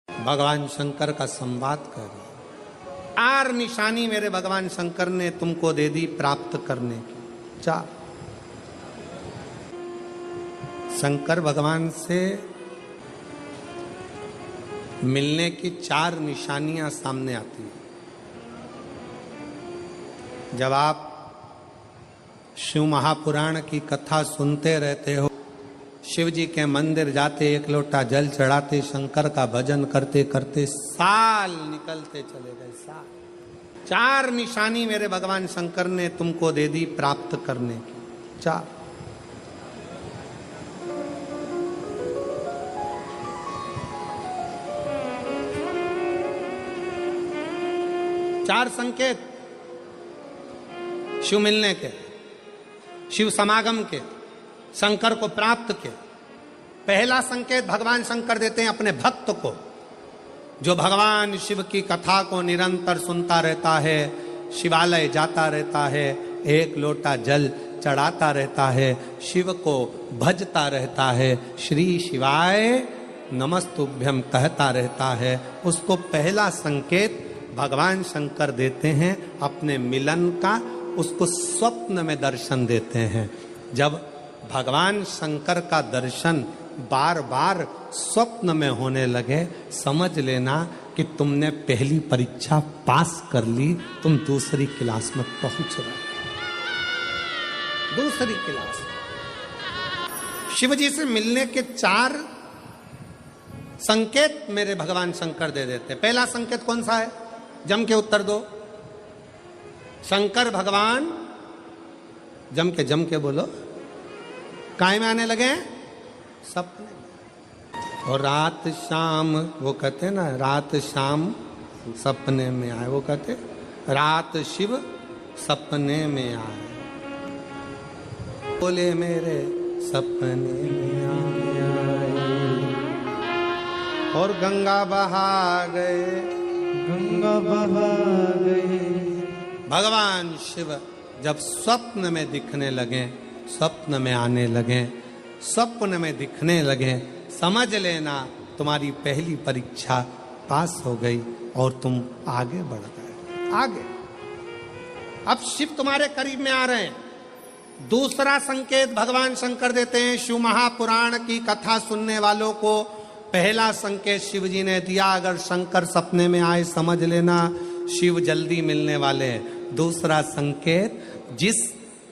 भगवान शंकर का संवाद कर रहे। 4 निशानी मेरे भगवान शंकर ने तुमको दे दी प्राप्त करने की। 4 शंकर भगवान से मिलने की 4 निशानियां सामने आती है। जब आप शिव महापुराण की कथा सुनते रहते हो, शिव जी के मंदिर जाते, 1 लोटा जल चढ़ाते, शंकर का भजन करते करते साल निकलते चले गए। साल। 4 निशानी मेरे भगवान शंकर ने तुमको दे दी प्राप्त करने की। 4 संकेत शिव मिलने के, शिव समागम के, शंकर को प्राप्त के। पहला संकेत भगवान शंकर देते हैं अपने भक्त को, जो भगवान शिव की कथा को निरंतर सुनता रहता है, शिवालय जाता रहता है, 1 लोटा जल चढ़ाता रहता है, शिव को भजता रहता है, श्री शिवाय नमस्तुभ्यम कहता रहता है। उसको पहला संकेत भगवान शंकर देते हैं अपने मिलन का, उसको स्वप्न में दर्शन देते हैं। जब भगवान शंकर का दर्शन बार बार स्वप्न में होने लगे, समझ लेना कि तुमने पहली परीक्षा पास कर ली, तुम दूसरी क्लास में पहुंच रहे। दूसरी क्लास। शिव जी से मिलने के 4 संकेत मेरे भगवान शंकर दे देते। पहला संकेत कौन सा है? जम के उत्तर दो। शंकर भगवान जम के बोलो, काय में आने लगे? सपने। और रात शाम, वो कहते ना, रात शाम सपने में आए। वो कहते रात शिव सपने में आए, बोले मेरे सपने में आए। और गंगा बहा गए, गंगा बहा गए। भगवान शिव जब स्वप्न में दिखने लगे, स्वप्न में आने लगे, स्वप्न में दिखने लगे, समझ लेना तुम्हारी पहली परीक्षा पास हो गई और तुम आगे बढ़ गए। आगे। अब शिव तुम्हारे करीब में आ रहे हैं। दूसरा संकेत भगवान शंकर देते हैं शिव महापुराण की कथा सुनने वालों को। पहला संकेत शिव जी ने दिया, अगर शंकर सपने में आए समझ लेना शिव जल्दी मिलने वाले हैं। दूसरा संकेत, जिस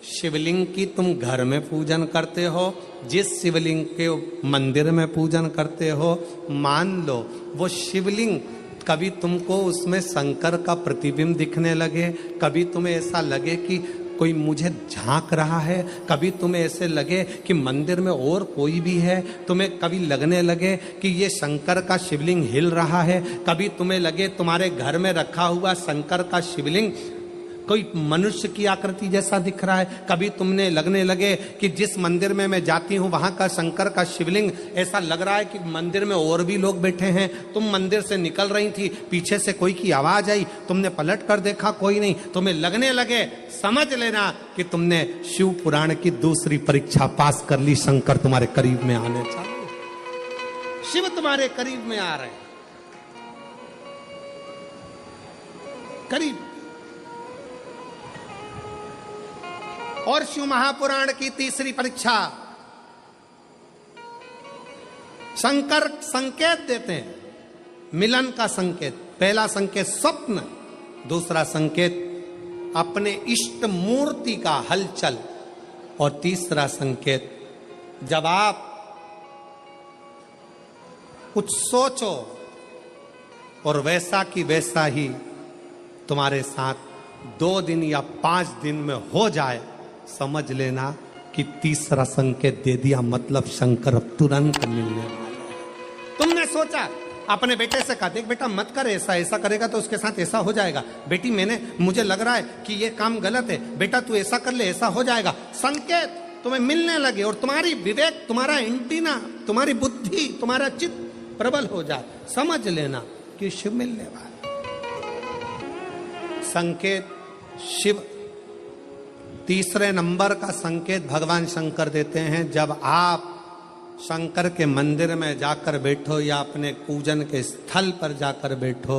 शिवलिंग की तुम घर में पूजन करते हो, जिस शिवलिंग के मंदिर में पूजन करते हो, मान लो वो शिवलिंग कभी तुमको उसमें शंकर का प्रतिबिंब दिखने लगे, कभी तुम्हें ऐसा लगे कि कोई मुझे झांक रहा है, कभी तुम्हें ऐसे लगे कि मंदिर में और कोई भी है, तुम्हें कभी लगने लगे कि ये शंकर का शिवलिंग हिल रहा है, कभी तुम्हें लगे तुम्हारे घर में रखा हुआ शंकर का शिवलिंग कोई मनुष्य की आकृति जैसा दिख रहा है, कभी तुमने लगने लगे कि जिस मंदिर में मैं जाती हूँ वहां का शंकर का शिवलिंग ऐसा लग रहा है कि मंदिर में और भी लोग बैठे हैं। तुम मंदिर से निकल रही थी, पीछे से कोई की आवाज आई, तुमने पलट कर देखा कोई नहीं, तुम्हें लगने लगे, समझ लेना कि तुमने शिव पुराण की दूसरी परीक्षा पास कर ली। शंकर तुम्हारे करीब में आने चाहिए, शिव तुम्हारे करीब में आ रहे, करीब। और शिव महापुराण की तीसरी परीक्षा, शंकर संकेत देते हैं मिलन का संकेत। पहला संकेत स्वप्न, दूसरा संकेत अपने इष्ट मूर्ति का हलचल, और तीसरा संकेत जब आप कुछ सोचो और वैसा की वैसा ही तुम्हारे साथ 2 दिन या 5 दिन में हो जाए, समझ लेना कि तीसरा संकेत दे दिया, मतलब शंकर अब तुरंत मिलने वाले हैं। तुमने सोचा, अपने बेटे से कहा, देख बेटा मत कर ऐसा, ऐसा करेगा तो उसके साथ ऐसा हो जाएगा। बेटी मुझे लग रहा है कि ये काम गलत है, बेटा तू ऐसा कर ले, ऐसा हो जाएगा। संकेत तुम्हें मिलने लगे और तुम्हारी विवेक, तुम्हारा एंटीना, तुम्हारी बुद्धि, तुम्हारा चित्त प्रबल हो जाए, समझ लेना कि शिव मिलने वाला। संकेत शिव। तीसरे नंबर का संकेत भगवान शंकर देते हैं, जब आप शंकर के मंदिर में जाकर बैठो या अपने पूजन के स्थल पर जाकर बैठो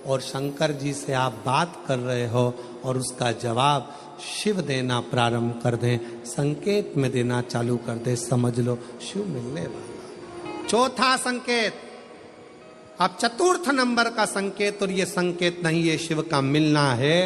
और शंकर जी से आप बात कर रहे हो और उसका जवाब शिव देना प्रारंभ कर दें, संकेत में देना चालू कर दे, समझ लो शिव मिलने वाला। चौथा संकेत, अब चतुर्थ नंबर का संकेत, और ये संकेत नहीं, ये शिव का मिलना है।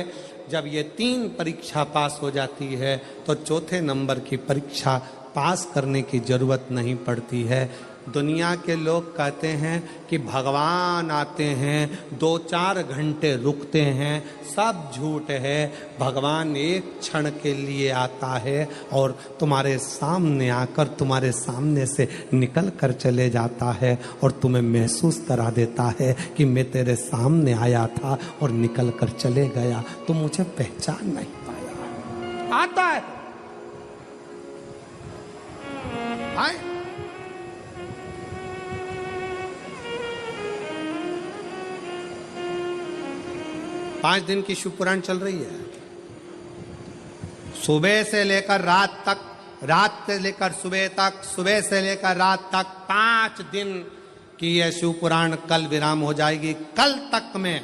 जब ये 3 परीक्षा पास हो जाती है तो चौथे नंबर की परीक्षा पास करने की जरूरत नहीं पड़ती है। दुनिया के लोग कहते हैं कि भगवान आते हैं 2-4 घंटे रुकते हैं, सब झूठ है। भगवान एक क्षण के लिए आता है और तुम्हारे सामने आकर तुम्हारे सामने से निकल कर चले जाता है और तुम्हें महसूस करा देता है कि मैं तेरे सामने आया था और निकल कर चले गया, तुम मुझे पहचान नहीं पाया। आता है, आए। पांच दिन की शिव पुराण चल रही है, सुबह से लेकर रात तक, रात से लेकर सुबह तक, सुबह से लेकर रात तक 5 दिन की यह शिव पुराण कल विराम हो जाएगी। कल तक में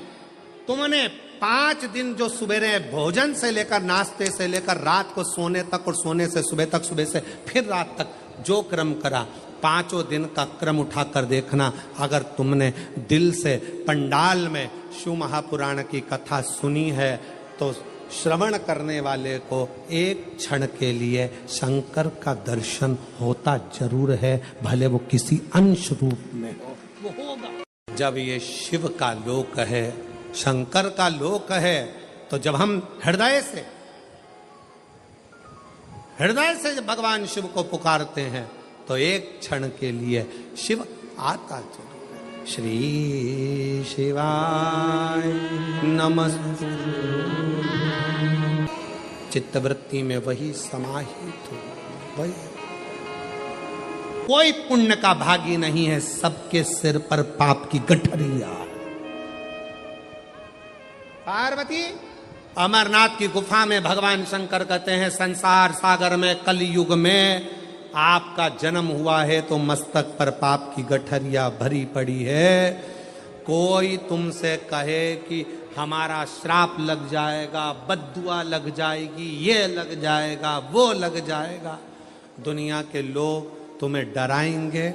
तुमने 5 दिन जो सवेरे भोजन से लेकर, नाश्ते से लेकर रात को सोने तक और सोने से सुबह तक, सुबह से फिर रात तक जो क्रम करा, 5 दिन का क्रम उठाकर देखना। अगर तुमने दिल से पंडाल में शिव महापुराण की कथा सुनी है तो श्रवण करने वाले को एक क्षण के लिए शंकर का दर्शन होता जरूर है, भले वो किसी अंश रूप में हो, वो होगा। जब ये शिव का लोक है, शंकर का लोक है, तो जब हम हृदय से भगवान शिव को पुकारते हैं तो एक क्षण के लिए शिव आता जरूर है। श्री शिवाय नमस्तु। चित्तवृत्ति में वही समाहित हो, वही। कोई पुण्य का भागी नहीं है, सबके सिर पर पाप की गठरिया। पार्वती, अमरनाथ की गुफा में भगवान शंकर कहते हैं, संसार सागर में कलयुग में आपका जन्म हुआ है तो मस्तक पर पाप की गठरिया भरी पड़ी है। कोई तुमसे कहे कि हमारा श्राप लग जाएगा, बद्दुआ लग जाएगी, ये लग जाएगा, वो लग जाएगा, दुनिया के लोग तुम्हें डराएंगे,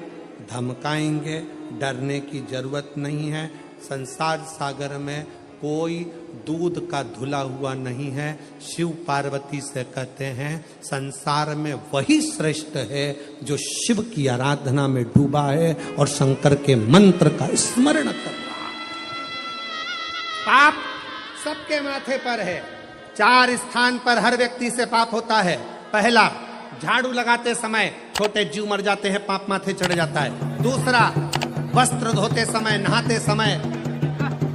धमकाएंगे। डरने की जरूरत नहीं है। संसार सागर में कोई दूध का धुला हुआ नहीं है। शिव पार्वती से कहते हैं, संसार में वही श्रेष्ठ है जो शिव की आराधना में डूबा है और शंकर के मंत्र का स्मरण कर रहा है। पाप सबके माथे पर है। 4 स्थान पर हर व्यक्ति से पाप होता है। पहला, झाड़ू लगाते समय छोटे जीव मर जाते हैं, पाप माथे चढ़ जाता है। दूसरा, वस्त्र धोते समय, नहाते समय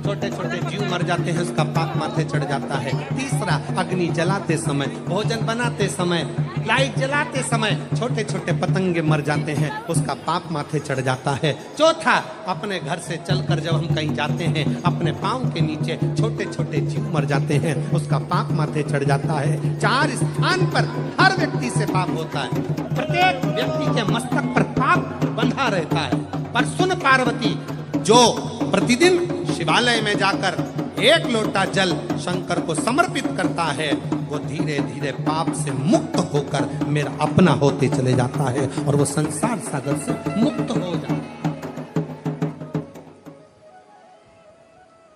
छोटे छोटे जीव मर जाते हैं, उसका पाप माथे चढ़ जाता है। तीसरा, अग्नि जलाते समय, भोजन बनाते समय, लाइट जलाते समय छोटे छोटे पतंगे मर जाते हैं, उसका पाप माथे चढ़ जाता है। चौथा, अपने घर से चलकर जब हम कहीं जाते हैं, अपने पांव के नीचे छोटे छोटे जीव मर जाते हैं, उसका पाप माथे चढ़ जाता है। 4 स्थान पर हर व्यक्ति से पाप होता है। प्रत्येक व्यक्ति के मस्तक पर पाप बंधा रहता है। पर सुन पार्वती, जो प्रतिदिन शिवालय में जाकर 1 लोटा जल शंकर को समर्पित करता है, वो धीरे धीरे पाप से मुक्त होकर मेरा अपना होते चले जाता है और वो संसार सागर से मुक्त हो जाता है।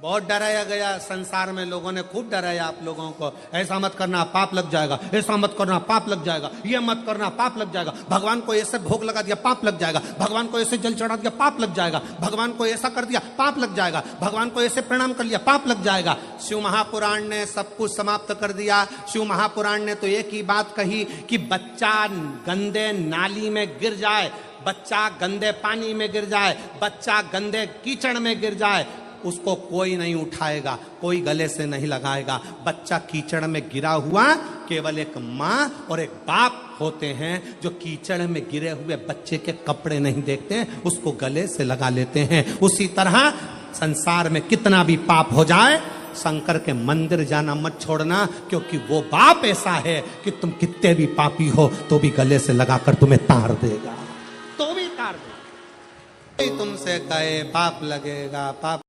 बहुत डराया गया संसार में, लोगों ने खूब डराया आप लोगों को। ऐसा मत करना, पाप लग जाएगा, ऐसा मत करना, पाप लग जाएगा, ये मत करना, पाप लग जाएगा, भगवान को ऐसे भोग लगा दिया, पाप लग जाएगा, भगवान को ऐसे जल चढ़ा दिया, पाप लग जाएगा, भगवान को ऐसा कर दिया, पाप लग जाएगा, भगवान को ऐसे प्रणाम कर लिया, पाप लग जाएगा। शिव महापुराण ने सब कुछ समाप्त कर दिया। शिव महापुराण ने तो एक ही बात कही कि बच्चा गंदे नाली में गिर जाए, बच्चा गंदे पानी में गिर जाए, बच्चा गंदे कीचड़ में गिर जाए, उसको कोई नहीं उठाएगा, कोई गले से नहीं लगाएगा। बच्चा कीचड़ में गिरा हुआ, केवल एक माँ और एक बाप होते हैं जो कीचड़ में गिरे हुए बच्चे के कपड़े नहीं देखते, उसको गले से लगा लेते हैं। उसी तरह संसार में कितना भी पाप हो जाए, शंकर के मंदिर जाना मत छोड़ना, क्योंकि वो बाप ऐसा है कि तुम कितने भी पापी हो तो भी गले से लगाकर तुम्हें तार देगा, तो भी तुमसे कहे पाप लगेगा पाप।